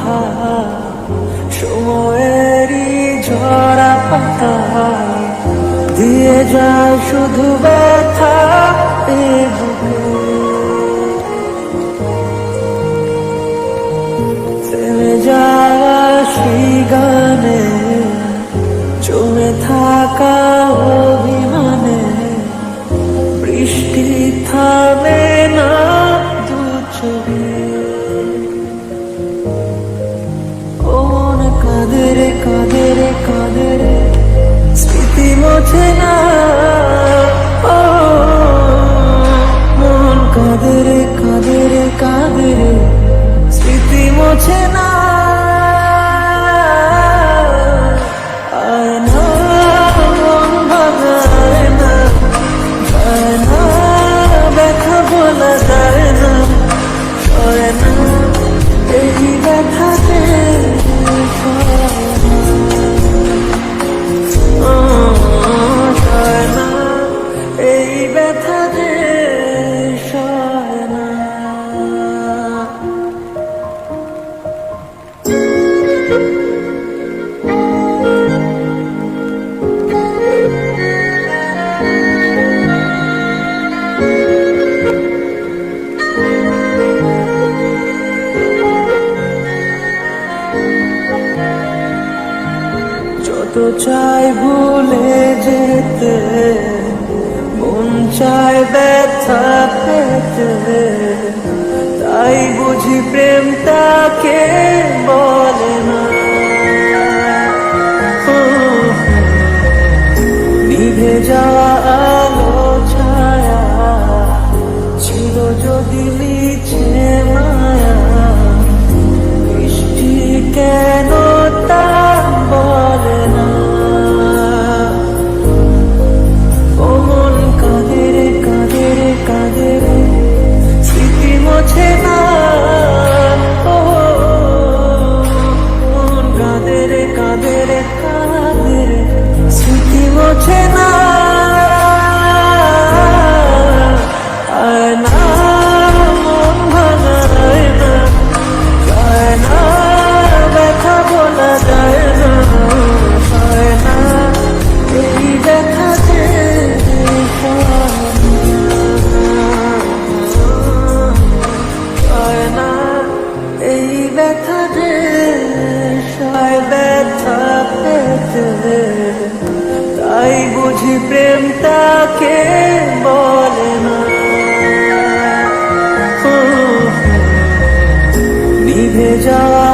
কথা সময়েরই ঝরা পাতা দিয়ে যায় শুধু ব্যথা এ বুকে। থেমে যাওয়া সেই গানে জমে থাকা অভিমানে বৃষ্টি থামে না দু চোখে। কোন কাঁদরে কাঁদরে কাঁদরে স্মৃতি মোছে না, ও মন কাঁদরে কাঁদরে কাঁদরে স্মৃতি মোছে না। আয় না মন ভাঙায় না, যায় না ব্যথা বলা যায় না, সয় না এই ব্যথাতে সয় না এই ব্যথাতে সয় না। যত চাই ভুলে যেতে মন চায় ব্যথা পেতে, তাই বুঝি প্রেম তাকে বলে না। নিভে যাওয়া আলো ছায়া ছিল যদি লিখে মায়া, বৃষ্টি কেন তা বলে না। ও মন কাঁদরে কাঁদরে কাঁদরে স্মৃতি মোছে না, ও মন কাঁদরে কাঁদরে কাঁদরে স্মৃতি মোছে না। আয় না মন ভাঙায় না, যায় না ব্যথা বলা যায় না, সয় না এই ব্যথাতে সয় না এই ব্যথাতে সয় ব্যথা পেতে, তাই বুঝি প্রেম তাকে বলে না। নিভে যাওয়া